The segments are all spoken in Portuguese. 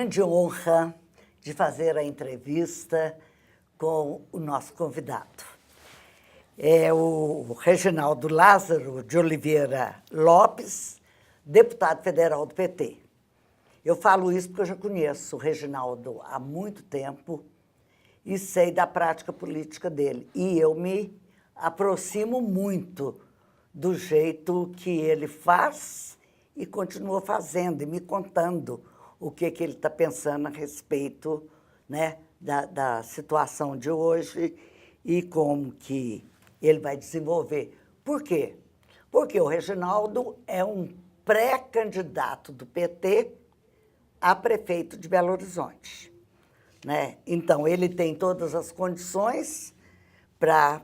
grande honra de fazer a entrevista com o nosso convidado. É o Reginaldo Lázaro de Oliveira Lopes, deputado federal do PT. Eu falo isso porque eu já conheço o Reginaldo há muito tempo e sei da prática política dele. E eu me aproximo muito do jeito que ele faz e continua fazendo e me contando o que ele está pensando a respeito, né, da situação de hoje e como que ele vai desenvolver. Por quê? Porque o Reginaldo é um pré-candidato do PT a prefeito de Belo Horizonte, né? Então, ele tem todas as condições para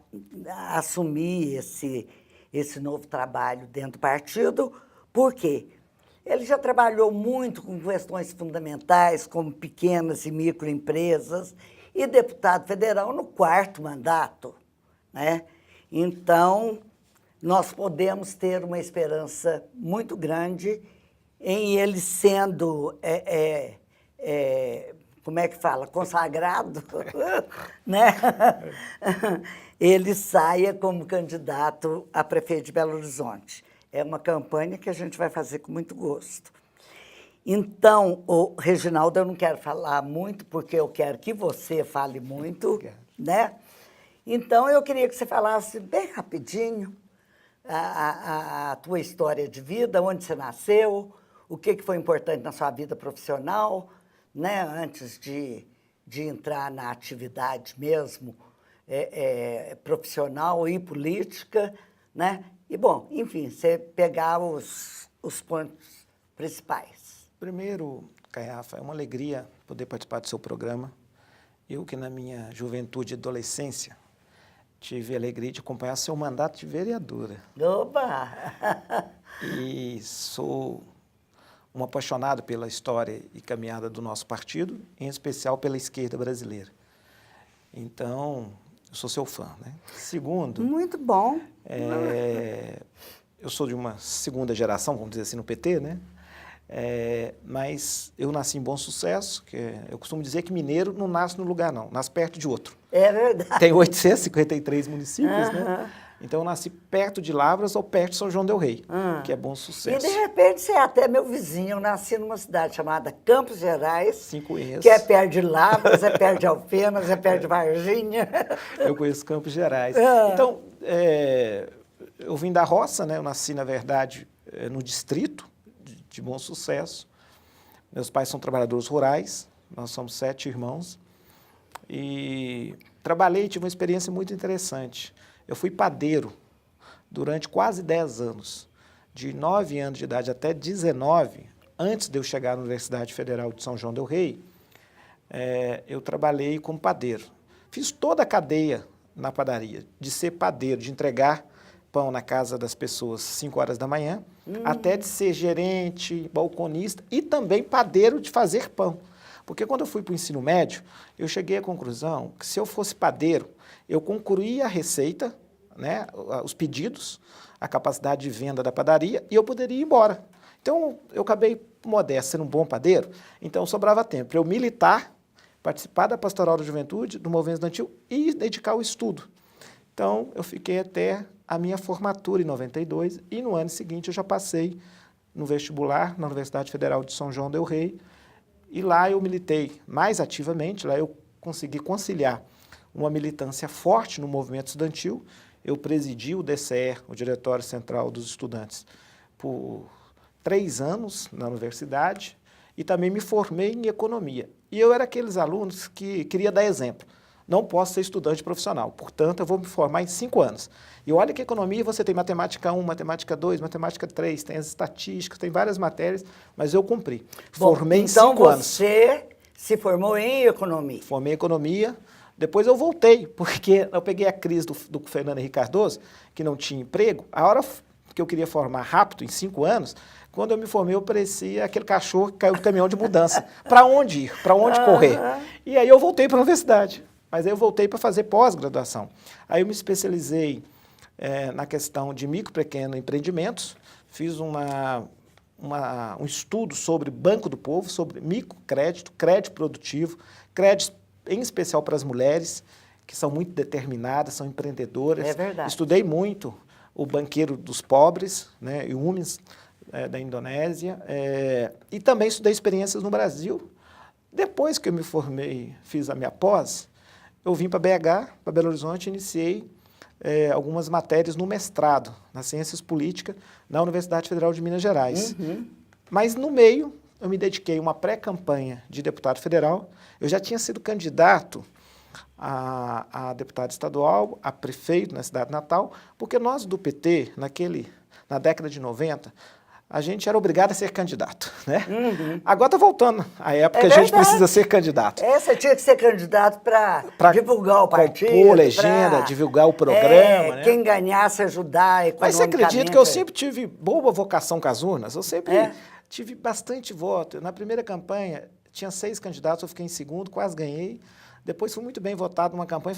assumir esse novo trabalho dentro do partido. Por quê? Ele já trabalhou muito com questões fundamentais, como pequenas e microempresas, e deputado federal no 4º mandato, né? Então, nós podemos ter uma esperança muito grande em ele sendo, como é que fala, consagrado, né? Ele saia como candidato a prefeito de Belo Horizonte. É uma campanha que a gente vai fazer com muito gosto. Então, o Reginaldo, eu não quero falar muito, porque eu quero que você fale muito, né? Então, eu queria que você falasse bem rapidinho a tua história de vida, onde você nasceu, o que foi importante na sua vida profissional, né? Antes de entrar na atividade mesmo profissional e política, né? E, bom, enfim, você pegar os pontos principais. Primeiro, Caiafa, é uma alegria poder participar do seu programa. Eu que na minha juventude e adolescência tive a alegria de acompanhar seu mandato de vereadora. Oba! E sou um apaixonado pela história e caminhada do nosso partido, em especial pela esquerda brasileira. Então, eu sou seu fã, né? Segundo... Muito bom. Eu sou de uma segunda geração, vamos dizer assim, no PT, né? Mas eu nasci em Bom Sucesso, eu costumo dizer que mineiro não nasce no lugar, não, nasce perto de outro. É verdade. Tem 853 municípios, né? Então, eu nasci perto de Lavras ou perto de São João del Rei, que é Bom Sucesso. E, de repente, você é até meu vizinho. Eu nasci numa cidade chamada Campos Gerais. Sim, conheço. Que é perto de Lavras, é perto de Alfenas, é perto de Varginha. Eu conheço Campos Gerais. Então, eu vim da roça, né? Eu nasci, na verdade, no distrito de Bom Sucesso. Meus pais são trabalhadores rurais, nós somos 7 irmãos. E trabalhei, tive uma experiência muito interessante. Eu fui padeiro durante quase 10 anos, de 9 anos de idade até 19, antes de eu chegar na Universidade Federal de São João del Rei, eu trabalhei como padeiro. Fiz toda a cadeia na padaria, de ser padeiro, de entregar pão na casa das pessoas às 5 horas da manhã, até de ser gerente, balconista e também padeiro de fazer pão. Porque quando eu fui para o ensino médio, eu cheguei à conclusão que se eu fosse padeiro, eu concluía a receita, né, os pedidos, a capacidade de venda da padaria, e eu poderia ir embora. Então, eu acabei, modesto, sendo um bom padeiro, então sobrava tempo para eu militar, participar da Pastoral da Juventude, do Movimento Estudantil e dedicar ao estudo. Então, eu fiquei até a minha formatura em 92, e no ano seguinte eu já passei no vestibular na Universidade Federal de São João del Rei, e lá eu militei mais ativamente, lá eu consegui conciliar uma militância forte no movimento estudantil. Eu presidi o DCE, o Diretório Central dos Estudantes, por 3 anos na universidade e também me formei em economia. E eu era aqueles alunos que queria dar exemplo. Não posso ser estudante profissional, portanto, eu vou me formar em 5 anos. E olha que economia você tem matemática 1, matemática 2, matemática 3, tem as estatísticas, tem várias matérias, mas eu cumpri. Formei em 5 anos. Então você se formou em economia? Formei em economia, depois eu voltei, porque eu peguei a crise do Fernando Henrique Cardoso, que não tinha emprego. A hora que eu queria formar rápido, em 5 anos, quando eu me formei, eu parecia aquele cachorro que caiu do caminhão de mudança. Para onde ir? Para onde correr? E aí eu voltei para a universidade. Mas aí eu voltei para fazer pós-graduação. Aí eu me especializei na questão de micro e pequeno empreendimentos, fiz uma um estudo sobre Banco do Povo, sobre microcrédito, crédito produtivo, crédito em especial para as mulheres, que são muito determinadas, são empreendedoras. É verdade. Estudei muito o Banqueiro dos Pobres, né, o Umes, da Indonésia, e também estudei experiências no Brasil. Depois que eu me formei, fiz a minha pós, eu vim para BH, para Belo Horizonte, e iniciei algumas matérias no mestrado, nas Ciências Políticas, na Universidade Federal de Minas Gerais. Mas, no meio, eu me dediquei a uma pré-campanha de deputado federal. Eu já tinha sido candidato a deputado estadual, a prefeito na cidade natal, porque nós do PT, na década de 90, a gente era obrigado a ser candidato, né? Agora está voltando a época que a gente precisa ser candidato. Você tinha que ser candidato para divulgar o partido. Compor legenda, divulgar o programa, né? Quem ganhasse ajudar economicamente. Mas você acredita que eu sempre tive boa vocação com as urnas? Eu sempre tive bastante voto. Na primeira campanha, tinha 6 candidatos, eu fiquei em segundo, quase ganhei. Depois fui muito bem votado numa campanha,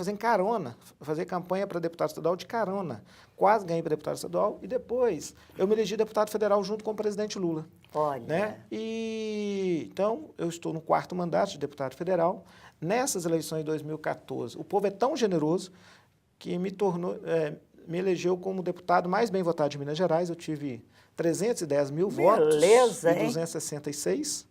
fazer campanha para deputado estadual de carona. Quase ganhei para deputado estadual e depois eu me elegi deputado federal junto com o presidente Lula. Olha. Né? Então, eu estou no 4º mandato de deputado federal. Nessas eleições de 2014, o povo é tão generoso que me elegeu como deputado mais bem votado de Minas Gerais. Eu tive 310 mil votos Beleza, e 266.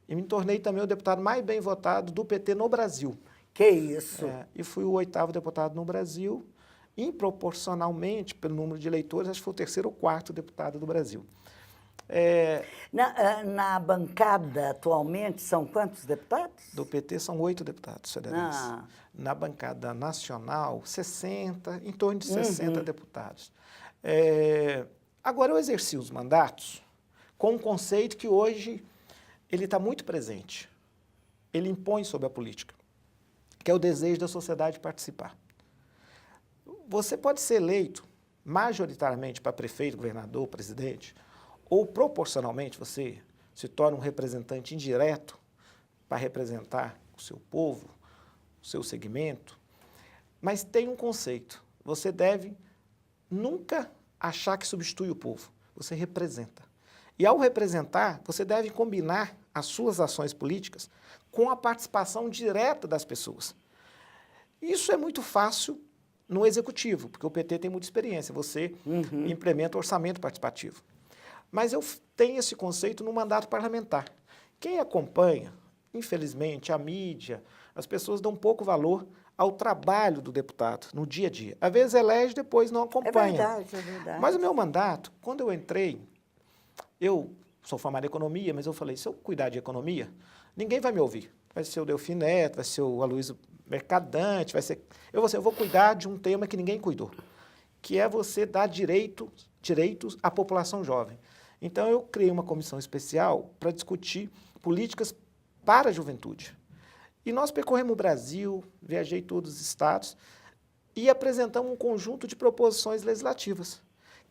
E me tornei também o deputado mais bem votado do PT no Brasil. Que isso. E fui o 8º deputado no Brasil. E, proporcionalmente, pelo número de eleitores, acho que foi o 3º ou 4º deputado do Brasil. Na bancada, atualmente, são quantos deputados? Do PT são 8 deputados federais. Na bancada nacional, 60, em torno de 60 deputados. Agora, eu exerci os mandatos com um conceito que hoje ele está muito presente. Ele impõe sobre a política, que é o desejo da sociedade participar. Você pode ser eleito majoritariamente para prefeito, governador, presidente, ou proporcionalmente você se torna um representante indireto para representar o seu povo, o seu segmento. Mas tem um conceito, você deve nunca achar que substitui o povo, você representa. E ao representar, você deve combinar as suas ações políticas com a participação direta das pessoas. Isso é muito fácil no executivo, porque o PT tem muita experiência, você implementa o orçamento participativo. Mas eu tenho esse conceito no mandato parlamentar. Quem acompanha, infelizmente, a mídia, as pessoas dão pouco valor ao trabalho do deputado no dia a dia. Às vezes elege, depois não acompanha. É verdade. Mas o meu mandato, quando eu entrei, eu sou formado em economia, mas eu falei, se eu cuidar de economia, ninguém vai me ouvir. Vai ser o Delfim Neto, vai ser o Aloysio Mercadante, vai ser... Eu vou cuidar de um tema que ninguém cuidou, que é você dar direitos à população jovem. Então, eu criei uma comissão especial para discutir políticas para a juventude. E nós percorremos o Brasil, viajei todos os estados e apresentamos um conjunto de proposições legislativas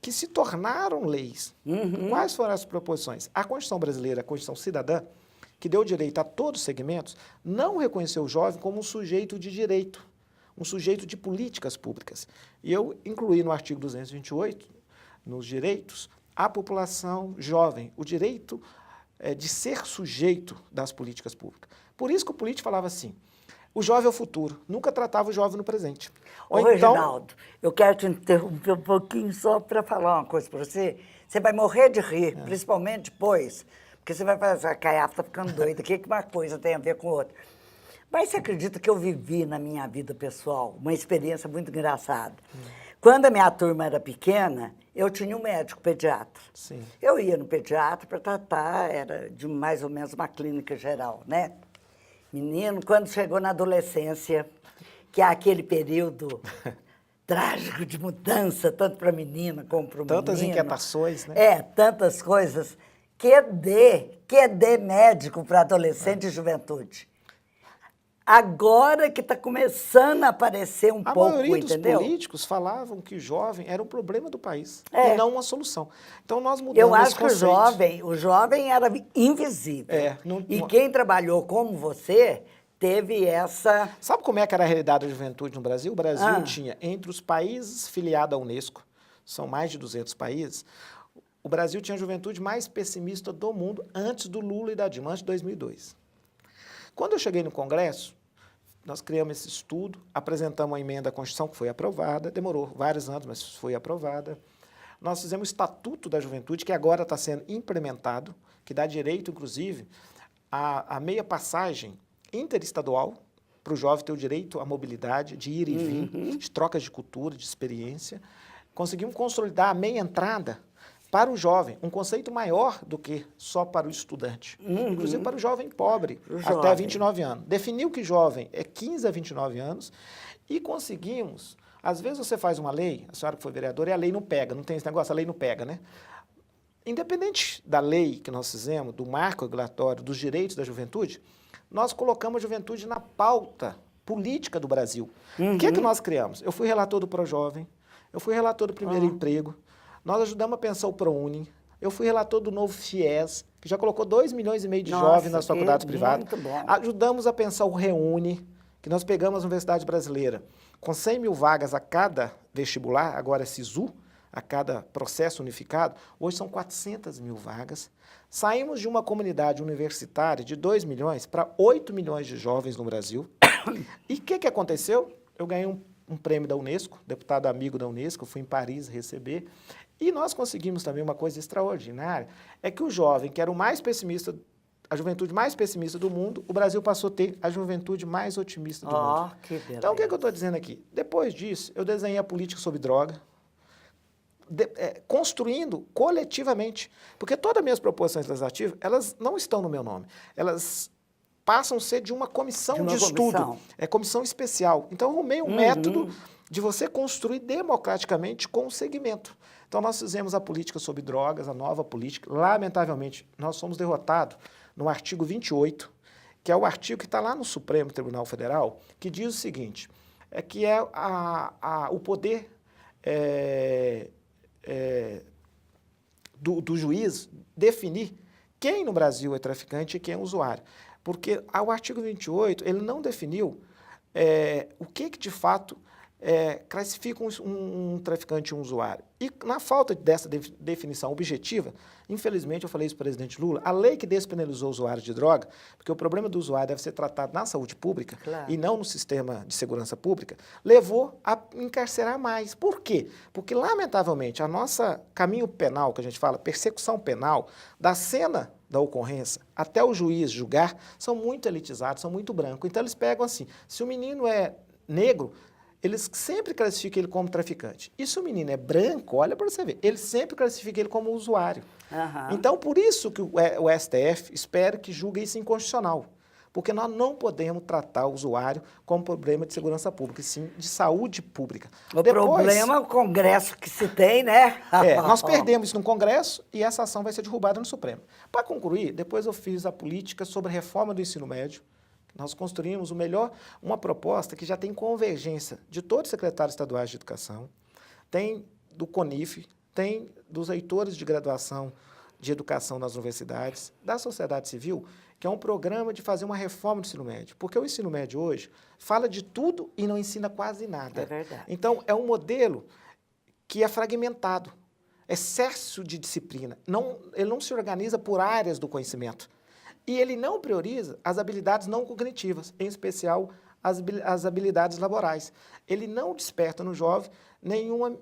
que se tornaram leis. Quais foram as proposições? A Constituição brasileira, a Constituição cidadã, que deu direito a todos os segmentos, não reconheceu o jovem como um sujeito de direito, um sujeito de políticas públicas. E eu incluí no artigo 228, nos direitos, a população jovem, o direito de ser sujeito das políticas públicas. Por isso que o político falava assim, o jovem é o futuro, nunca tratava o jovem no presente. Ô, Reginaldo, eu quero te interromper um pouquinho só para falar uma coisa para você. Você vai morrer de rir, principalmente depois, porque você vai fazer, a Caiafa está ficando doida, o que uma coisa tem a ver com outra. Mas você acredita que eu vivi na minha vida pessoal uma experiência muito engraçada? Quando a minha turma era pequena, eu tinha um médico pediatra. Sim. Eu ia no pediatra para tratar, era de mais ou menos uma clínica geral, né? Menino, quando chegou na adolescência, que é aquele período trágico de mudança, tanto para a menina como para o menino. Tantas inquietações, né? Tantas coisas. QD médico para adolescente e juventude. Agora que está começando a aparecer um pouco, maioria entendeu? dos políticos falavam que o jovem era um problema do país e não uma solução. Então, nós mudamos Eu acho esse que conceito. o jovem era invisível. E quem trabalhou como você teve essa... Sabe como é que era a realidade da juventude no Brasil? O Brasil tinha, entre os países filiados à Unesco, são mais de 200 países, o Brasil tinha a juventude mais pessimista do mundo antes do Lula e da Dilma, antes de 2002. Quando eu cheguei no Congresso, nós criamos esse estudo, apresentamos uma emenda à Constituição que foi aprovada, demorou vários anos, mas foi aprovada. Nós fizemos o Estatuto da Juventude, que agora está sendo implementado, que dá direito, inclusive, a meia passagem interestadual, para o jovem ter o direito à mobilidade, de ir e vir, de trocas de cultura, de experiência. Conseguimos consolidar a meia entrada para o jovem, um conceito maior do que só para o estudante, inclusive para o jovem pobre, até 29 anos. Definiu que jovem é 15 a 29 anos e conseguimos, às vezes você faz uma lei, a senhora que foi vereadora, e a lei não pega, não tem esse negócio, a lei não pega, né? Independente da lei que nós fizemos, do marco regulatório, dos direitos da juventude, nós colocamos a juventude na pauta política do Brasil. O que é que nós criamos? Eu fui relator do ProJovem, eu fui relator do Primeiro Emprego, nós ajudamos a pensar o ProUni, eu fui relator do novo FIES, que já colocou 2,5 milhões de jovens nas faculdades privadas. Ajudamos a pensar o ReUni, que nós pegamos a Universidade Brasileira com 100 mil vagas a cada vestibular, agora é SISU, a cada processo unificado, hoje são 400 mil vagas. Saímos de uma comunidade universitária de 2 milhões para 8 milhões de jovens no Brasil. E o que aconteceu? Eu ganhei um prêmio da Unesco, deputado amigo da Unesco, fui em Paris receber, e nós conseguimos também uma coisa extraordinária, é que o jovem, que era o mais pessimista, a juventude mais pessimista do mundo, o Brasil passou a ter a juventude mais otimista do mundo. Que beleza. Então, o que eu estou dizendo aqui? Depois disso, eu desenhei a política sobre droga, construindo coletivamente, porque todas as minhas proposições legislativas, elas não estão no meu nome, elas passam a ser de uma comissão de estudo, comissão especial. Então, eu arrumei um método de você construir democraticamente com o segmento. Então, nós fizemos a política sobre drogas, a nova política. Lamentavelmente, nós fomos derrotados no artigo 28, que é o artigo que está lá no Supremo Tribunal Federal, que diz o seguinte, que é o poder do juiz definir quem no Brasil é traficante e quem é usuário. Porque o artigo 28, ele não definiu o que de fato classifica um traficante e um usuário. E na falta dessa definição objetiva, infelizmente, eu falei isso para o presidente Lula, a lei que despenalizou o usuário de droga, porque o problema do usuário deve ser tratado na saúde pública e não no sistema de segurança pública, levou a encarcerar mais. Por quê? Porque, lamentavelmente, a nossa caminho penal, que a gente fala, persecução penal, da cena da ocorrência até o juiz julgar, são muito elitizados, são muito brancos. Então, eles pegam assim, se o menino é negro, eles sempre classificam ele como traficante. E se o menino é branco, olha para você ver, eles sempre classificam ele como usuário. Então, por isso que o STF espera que julgue isso inconstitucional. Porque nós não podemos tratar o usuário como problema de segurança pública, e sim de saúde pública. Problema é o Congresso que se tem, né? Nós perdemos isso no Congresso e essa ação vai ser derrubada no Supremo. Para concluir, depois eu fiz a política sobre a reforma do ensino médio. Nós construímos uma proposta que já tem convergência de todos os secretários estaduais de educação, tem do CONIF, tem dos reitores de graduação de educação nas universidades, da sociedade civil, que é um programa de fazer uma reforma do ensino médio. Porque o ensino médio hoje fala de tudo e não ensina quase nada. É verdade. Então, é um modelo que é fragmentado, excesso de disciplina. Ele não se organiza por áreas do conhecimento. E ele não prioriza as habilidades não cognitivas, em especial as habilidades laborais. Ele não desperta no jovem nenhuma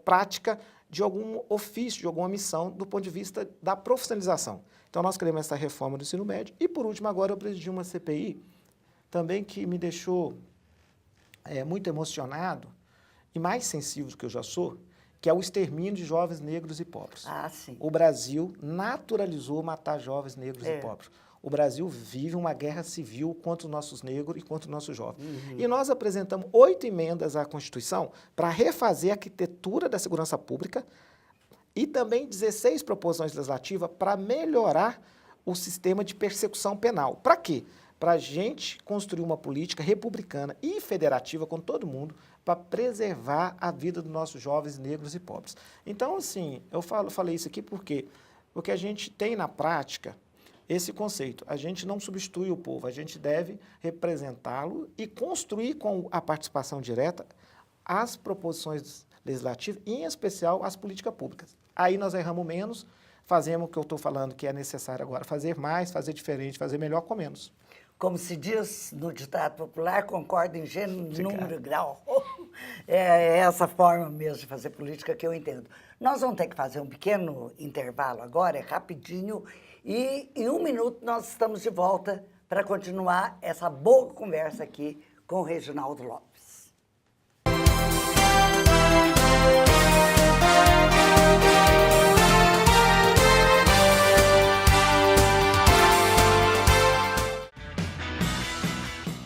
prática de algum ofício, de alguma missão, do ponto de vista da profissionalização. Então, nós queremos essa reforma do ensino médio. E, por último, agora eu presidi uma CPI também que me deixou muito emocionado e mais sensível do que eu já sou, que é o extermínio de jovens negros e pobres. Sim. O Brasil naturalizou matar jovens negros e pobres. O Brasil vive uma guerra civil contra os nossos negros e contra os nossos jovens. E nós apresentamos 8 emendas à Constituição para refazer a arquitetura da segurança pública e também 16 proposições legislativas para melhorar o sistema de persecução penal. Para quê? Para a gente construir uma política republicana e federativa com todo mundo para preservar a vida dos nossos jovens negros e pobres. Então, assim, eu falei isso aqui porque a gente tem na prática esse conceito. A gente não substitui o povo, a gente deve representá-lo e construir com a participação direta as proposições legislativas, e em especial as políticas públicas. Aí nós erramos menos, fazemos o que eu estou falando que é necessário agora, fazer mais, fazer diferente, fazer melhor com menos. Como se diz no ditado popular, concordo em gênero, Sim, número cara. e grau. É essa forma mesmo de fazer política que eu entendo. Nós vamos ter que fazer um pequeno intervalo agora, é rapidinho, e em 1 minuto nós estamos de volta para continuar essa boa conversa aqui com o Reginaldo Lopes.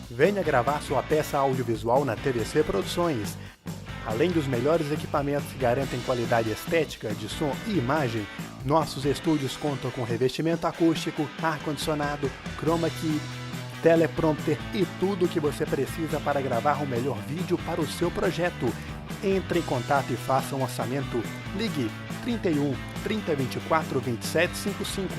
Venha gravar sua peça audiovisual na TVC Produções. Além dos melhores equipamentos que garantem qualidade estética de som e imagem, nossos estúdios contam com revestimento acústico, ar-condicionado, chroma key, teleprompter e tudo o que você precisa para gravar o melhor vídeo para o seu projeto. Entre em contato e faça um orçamento. Ligue 31 3024 2755.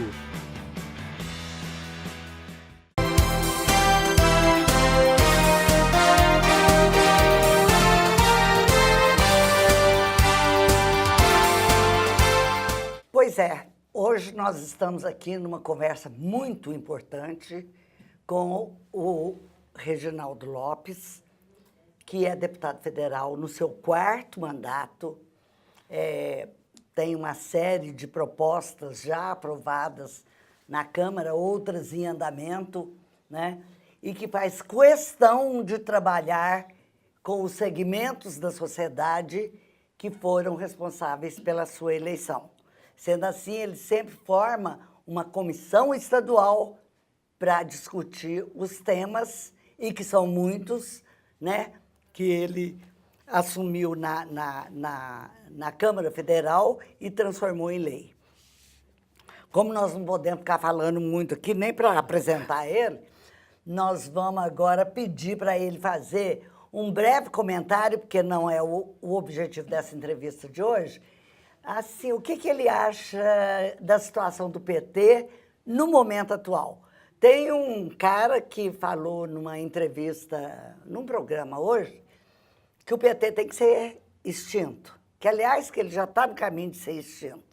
Pois é, hoje nós estamos aqui numa conversa muito importante com o Reginaldo Lopes, que é deputado federal no seu 4º mandato, tem uma série de propostas já aprovadas na Câmara, outras em andamento, né? E que faz questão de trabalhar com os segmentos da sociedade que foram responsáveis pela sua eleição. Sendo assim, ele sempre forma uma comissão estadual para discutir os temas, e que são muitos, né, que ele assumiu na Câmara Federal e transformou em lei. Como nós não podemos ficar falando muito aqui, nem para apresentar ele, nós vamos agora pedir para ele fazer um breve comentário, porque não é o objetivo dessa entrevista de hoje. Assim, o que ele acha da situação do PT no momento atual? Tem um cara que falou numa entrevista, num programa hoje, que o PT tem que ser extinto. Que, aliás, que ele já está no caminho de ser extinto.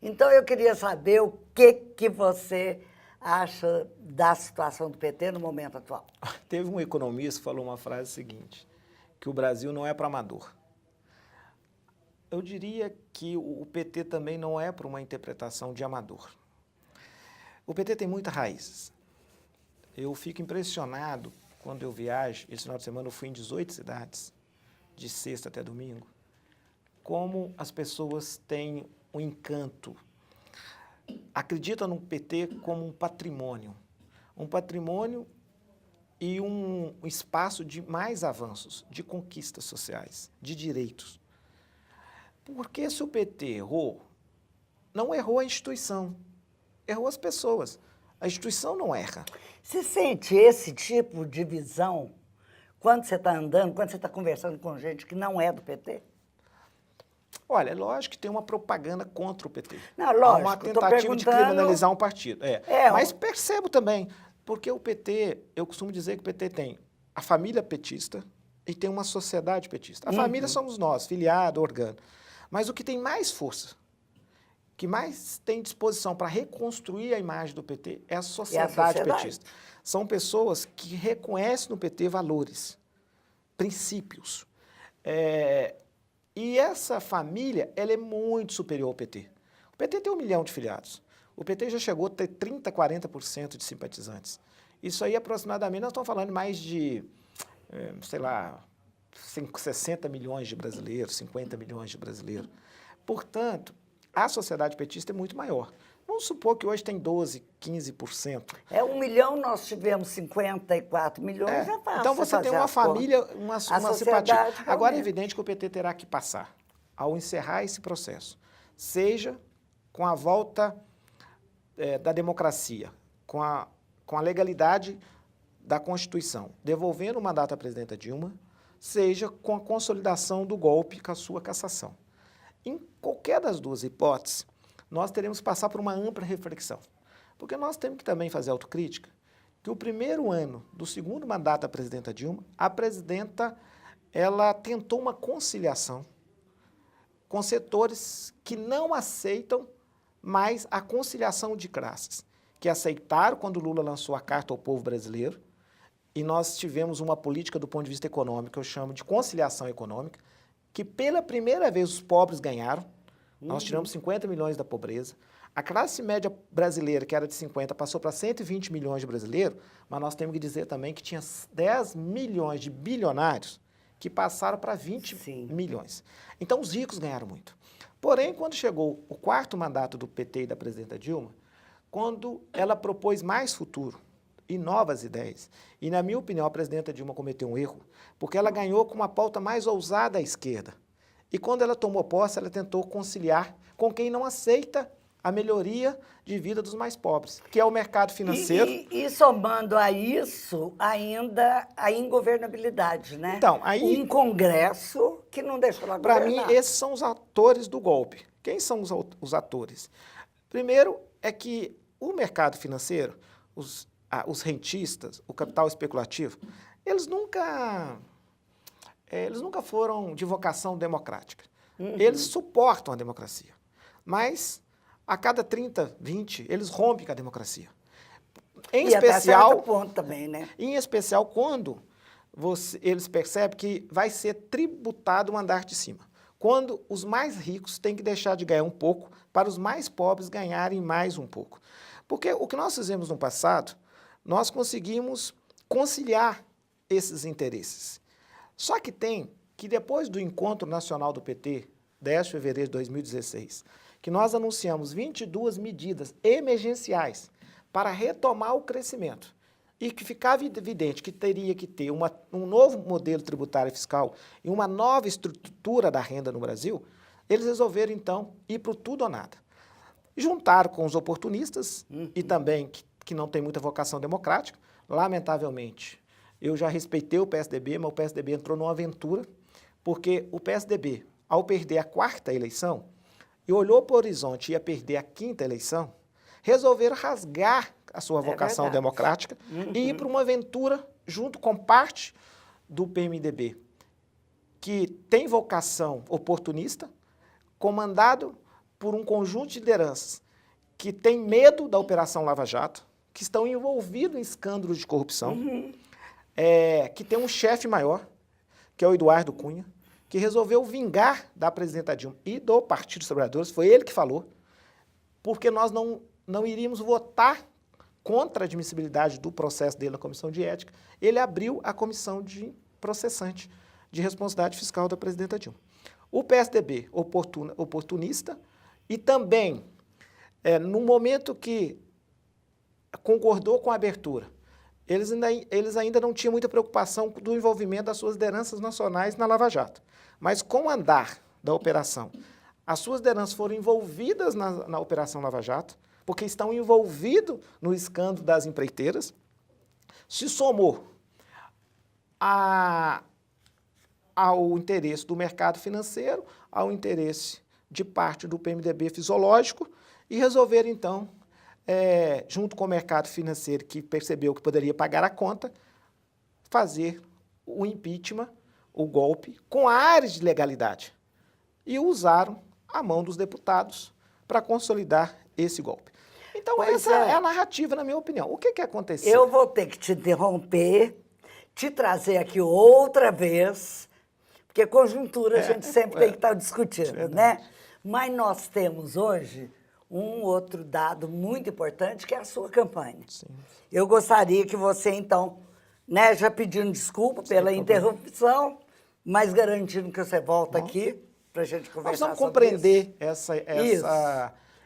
Então, eu queria saber o que você acha da situação do PT no momento atual. Teve um economista que falou uma frase seguinte, que o Brasil não é para amador. Eu diria que o PT também não é para uma interpretação de amador. O PT tem muitas raízes. Eu fico impressionado quando eu viajo, esse final de semana eu fui em 18 cidades, de sexta até domingo, como as pessoas têm um encanto, acreditam no PT como um patrimônio e um espaço de mais avanços, de conquistas sociais, de direitos. Porque se o PT errou, não errou a instituição, errou as pessoas. A instituição não erra. Você sente esse tipo de visão quando você está andando, quando você está conversando com gente que não é do PT? Olha, é lógico que tem uma propaganda contra o PT. Não, Há lógico, uma eu tô tentativa de perguntando- criminalizar um partido. Mas percebo também, porque o PT, eu costumo dizer que o PT tem a família petista e tem uma sociedade petista. A família somos nós, filiado, organo. Mas o que tem mais força, que mais tem disposição para reconstruir a imagem do PT é a sociedade petista. São pessoas que reconhecem no PT valores, princípios. E essa família, ela é muito superior ao PT. O PT tem 1 milhão de filiados. O PT já chegou a ter 30%, 40% de simpatizantes. Isso aí, aproximadamente, nós estamos falando de mais de, sei lá, 60 milhões de brasileiros, 50 milhões de brasileiros. Portanto, a sociedade petista é muito maior. Vamos supor que hoje tem 12%, 15%. 1 milhão, nós tivemos 54 milhões, é fácil. Então você tem uma família, uma simpatia. Agora é evidente que o PT terá que passar, ao encerrar esse processo, seja com a volta da democracia, com a legalidade da Constituição, devolvendo o mandato à presidenta Dilma, seja com a consolidação do golpe com a sua cassação. Em qualquer das duas hipóteses, nós teremos que passar por uma ampla reflexão. Porque nós temos que também fazer autocrítica, que o primeiro ano do segundo mandato da presidenta Dilma, a presidenta ela tentou uma conciliação com setores que não aceitam mais a conciliação de classes, que aceitaram quando Lula lançou a Carta ao Povo Brasileiro, e nós tivemos uma política do ponto de vista econômico, que eu chamo de conciliação econômica, que pela primeira vez os pobres ganharam, nós tiramos 50 milhões da pobreza, a classe média brasileira, que era de 50, passou para 120 milhões de brasileiros, mas nós temos que dizer também que tinha 10 milhões de bilionários que passaram para 20 milhões. Então, os ricos ganharam muito. Porém, quando chegou o quarto mandato do PT e da presidenta Dilma, quando ela propôs mais futuro e novas ideias, e, na minha opinião, a presidenta Dilma cometeu um erro, porque ela ganhou com uma pauta mais ousada à esquerda. E, quando ela tomou posse, ela tentou conciliar com quem não aceita a melhoria de vida dos mais pobres, que é o mercado financeiro. E somando a isso, ainda a ingovernabilidade, né? Então, aí, um Congresso que não deixa ela para governar. mim, esses são os atores do golpe. Quem são os atores? Primeiro é que o mercado financeiro, os rentistas, o capital especulativo, eles nunca foram de vocação democrática. Eles suportam a democracia, mas a cada 30, 20, eles rompem com a democracia. Em especial, até certo ponto também, né? Em especial quando eles percebem que vai ser tributado o andar de cima. Quando os mais ricos têm que deixar de ganhar um pouco para os mais pobres ganharem mais um pouco. Porque o que nós fizemos no passado, nós conseguimos conciliar esses interesses. Só que depois do Encontro Nacional do PT, 10 de fevereiro de 2016, que nós anunciamos 22 medidas emergenciais para retomar o crescimento e que ficava evidente que teria que ter um novo modelo tributário e fiscal e uma nova estrutura da renda no Brasil, eles resolveram, então, ir para o tudo ou nada. Juntaram com os oportunistas e também que não tem muita vocação democrática. Lamentavelmente, eu já respeitei o PSDB, mas o PSDB entrou numa aventura, porque o PSDB, ao perder a quarta eleição, e olhou para o horizonte e ia perder a quinta eleição, resolveram rasgar a sua vocação democrática e ir para uma aventura junto com parte do PMDB, que tem vocação oportunista, comandado por um conjunto de lideranças que tem medo da Operação Lava Jato, que estão envolvidos em escândalos de corrupção, que tem um chefe maior, que é o Eduardo Cunha, que resolveu vingar da presidenta Dilma e do Partido dos Trabalhadores, foi ele que falou, porque nós não iríamos votar contra a admissibilidade do processo dele na Comissão de Ética. Ele abriu a comissão de processante de responsabilidade fiscal da presidenta Dilma. O PSDB, oportunista, e também, no momento que concordou com a abertura, eles ainda não tinham muita preocupação do envolvimento das suas lideranças nacionais na Lava Jato. Mas com o andar da operação, as suas lideranças foram envolvidas na Operação Lava Jato, porque estão envolvidos no escândalo das empreiteiras, se somou ao interesse do mercado financeiro, ao interesse de parte do PMDB fisiológico, e resolveram, então, junto com o mercado financeiro, que percebeu que poderia pagar a conta, fazer o impeachment, o golpe, com áreas de legalidade. E usaram a mão dos deputados para consolidar esse golpe. Então, essa é a narrativa, na minha opinião. O que aconteceu? Eu vou ter que te interromper, te trazer aqui outra vez, porque conjuntura a gente sempre tem que estar discutindo, né? Mas nós temos hoje um outro dado muito importante, que é a sua campanha. Sim. Eu gostaria que você, então, né, já pedindo desculpa pela interrupção, mas garantindo que você volta aqui para a gente conversar nós vamos sobre compreender essa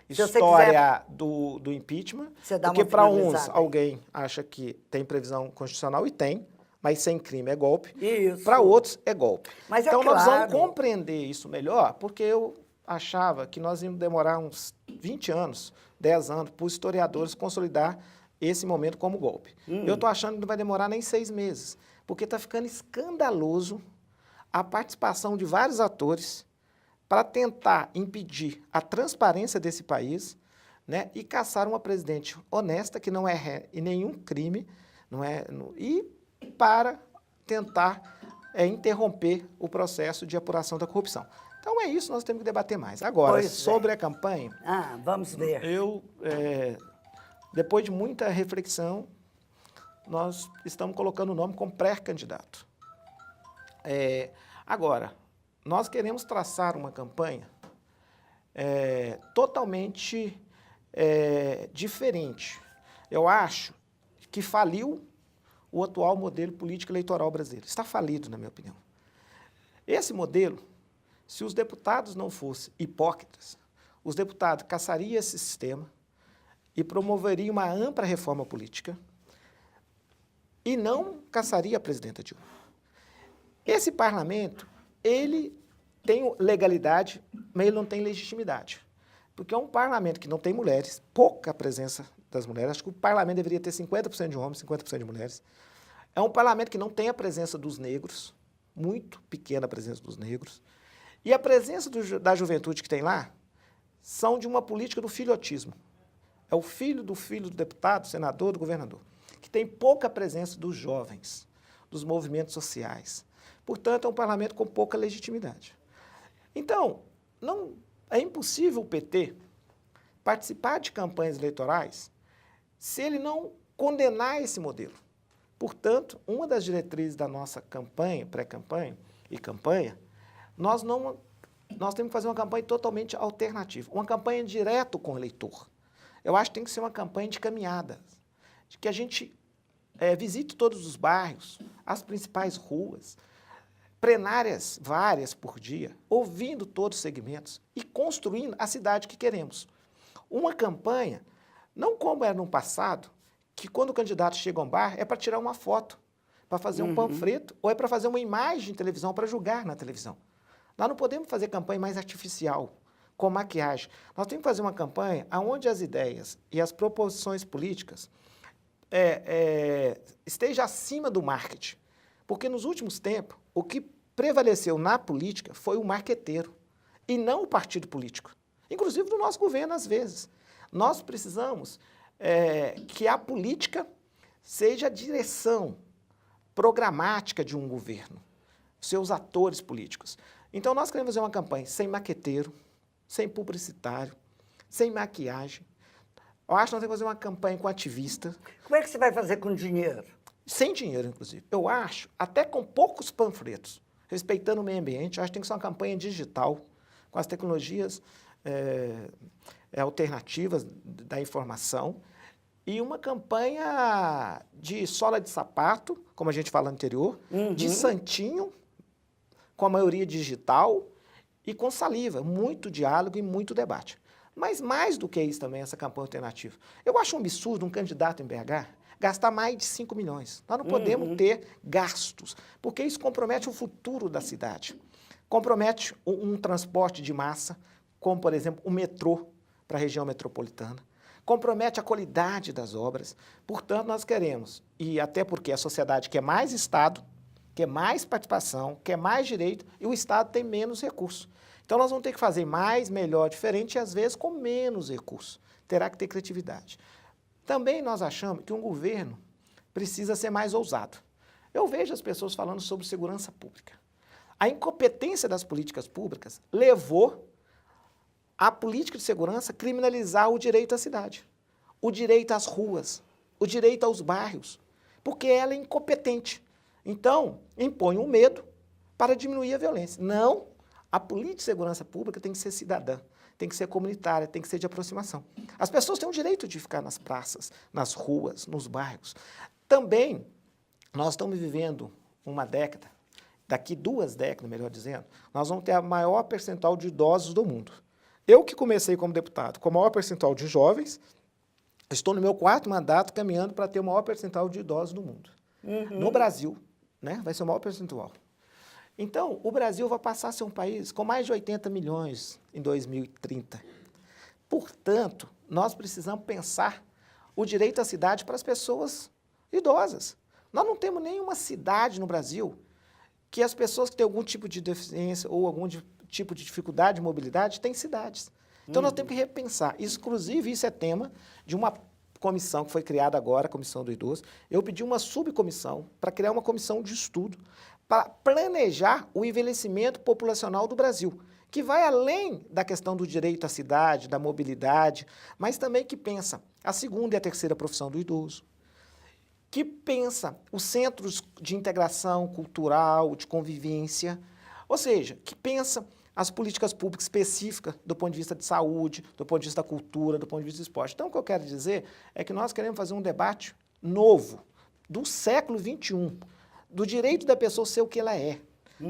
história do impeachment, porque para uns alguém acha que tem previsão constitucional e tem, mas sem crime é golpe. Para outros é golpe. Mas então nós vamos compreender isso melhor, porque eu achava que nós íamos demorar uns 20 anos, 10 anos, para os historiadores consolidar esse momento como golpe. Eu estou achando que não vai demorar nem 6 meses, porque está ficando escandaloso a participação de vários atores para tentar impedir a transparência desse país, né, e caçar uma presidente honesta, que não é em nenhum crime, e para tentar interromper o processo de apuração da corrupção. Então é isso, nós temos que debater mais. Agora, Pois é. sobre a campanha, Vamos ver. depois de muita reflexão, nós estamos colocando o nome como pré-candidato. Agora, nós queremos traçar uma campanha totalmente diferente. Eu acho que faliu o atual modelo político eleitoral brasileiro. Está falido, na minha opinião. Esse modelo, se os deputados não fossem hipócritas, os deputados caçariam esse sistema e promoveriam uma ampla reforma política e não caçaria a presidenta Dilma. Esse parlamento, ele tem legalidade, mas ele não tem legitimidade. Porque é um parlamento que não tem mulheres, pouca presença das mulheres. Acho que o parlamento deveria ter 50% de homens, 50% de mulheres. É um parlamento que não tem a presença dos negros, muito pequena a presença dos negros. E a presença da juventude que tem lá são de uma política do filhotismo. É o filho do deputado, senador, do governador, que tem pouca presença dos jovens, dos movimentos sociais. Portanto, é um parlamento com pouca legitimidade. Então, é impossível o PT participar de campanhas eleitorais se ele não condenar esse modelo. Portanto, uma das diretrizes da nossa campanha, pré-campanha e campanha, nós temos que fazer uma campanha totalmente alternativa, uma campanha direto com o eleitor. Eu acho que tem que ser uma campanha de caminhada, de que a gente visite todos os bairros, as principais ruas, plenárias várias por dia, ouvindo todos os segmentos e construindo a cidade que queremos. Uma campanha, não como era no passado, que quando o candidato chega a um bar é para tirar uma foto, para fazer um panfleto, ou é para fazer uma imagem de televisão, para julgar na televisão. Nós não podemos fazer campanha mais artificial, com maquiagem. Nós temos que fazer uma campanha onde as ideias e as proposições políticas estejam acima do marketing. Porque nos últimos tempos, o que prevaleceu na política foi o marqueteiro e não o partido político. Inclusive no nosso governo, às vezes. Nós precisamos que a política seja a direção programática de um governo, seus atores políticos. Então, nós queremos fazer uma campanha sem maqueteiro, sem publicitário, sem maquiagem. Eu acho que nós temos que fazer uma campanha com ativista. Como é que você vai fazer com dinheiro? Sem dinheiro, inclusive. Eu acho, até com poucos panfletos, respeitando o meio ambiente, eu acho que tem que ser uma campanha digital, com as tecnologias alternativas da informação, e uma campanha de sola de sapato, como a gente fala anterior, de santinho, com a maioria digital e com saliva, muito diálogo e muito debate. Mas mais do que isso também, essa campanha alternativa. Eu acho um absurdo um candidato em BH gastar mais de 5 milhões. Nós não podemos ter gastos, porque isso compromete o futuro da cidade. Compromete um transporte de massa, como, por exemplo, o metrô para a região metropolitana. Compromete a qualidade das obras. Portanto, nós queremos, e até porque a sociedade quer mais Estado, quer mais participação, quer mais direito, e o Estado tem menos recursos. Então, nós vamos ter que fazer mais, melhor, diferente, e às vezes com menos recursos. Terá que ter criatividade. Também nós achamos que um governo precisa ser mais ousado. Eu vejo as pessoas falando sobre segurança pública. A incompetência das políticas públicas levou a política de segurança a criminalizar o direito à cidade, o direito às ruas, o direito aos bairros, porque ela é incompetente. Então, impõe um medo para diminuir a violência. Não, a política de segurança pública tem que ser cidadã, tem que ser comunitária, tem que ser de aproximação. As pessoas têm o direito de ficar nas praças, nas ruas, nos bairros. Também, nós estamos vivendo uma década, daqui 2 décadas, melhor dizendo, nós vamos ter a maior percentual de idosos do mundo. Eu que comecei como deputado com o maior percentual de jovens, estou no meu 4º mandato caminhando para ter o maior percentual de idosos do mundo. No Brasil, né, vai ser o maior percentual. Então, o Brasil vai passar a ser um país com mais de 80 milhões em 2030. Portanto, nós precisamos pensar o direito à cidade para as pessoas idosas. Nós não temos nenhuma cidade no Brasil que as pessoas que têm algum tipo de deficiência ou algum tipo de dificuldade de mobilidade têm cidades. Então, nós temos que repensar. Inclusive, isso é tema de uma comissão que foi criada agora, a Comissão do Idoso. Eu pedi uma subcomissão para criar uma comissão de estudo para planejar o envelhecimento populacional do Brasil, que vai além da questão do direito à cidade, da mobilidade, mas também que pensa a segunda e a terceira profissão do idoso, que pensa os centros de integração cultural, de convivência, ou seja, que pensa as políticas públicas específicas do ponto de vista de saúde, do ponto de vista da cultura, do ponto de vista do esporte. Então, o que eu quero dizer é que nós queremos fazer um debate novo, do século XXI, do direito da pessoa ser o que ela é,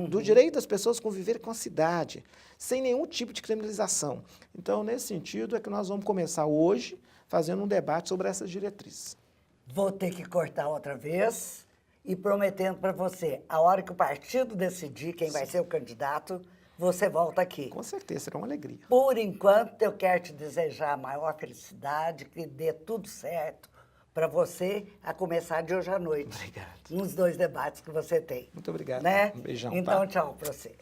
do direito das pessoas conviverem com a cidade, sem nenhum tipo de criminalização. Então, nesse sentido, é que nós vamos começar hoje fazendo um debate sobre essas diretrizes. Vou ter que cortar outra vez e prometendo para você, a hora que o partido decidir quem vai ser o candidato, você volta aqui. Com certeza, será uma alegria. Por enquanto, eu quero te desejar a maior felicidade, que dê tudo certo para você, a começar de hoje à noite. Obrigado. Nos 2 debates que você tem. Muito obrigado. Né? Um beijão. Então, tá? tchau para você.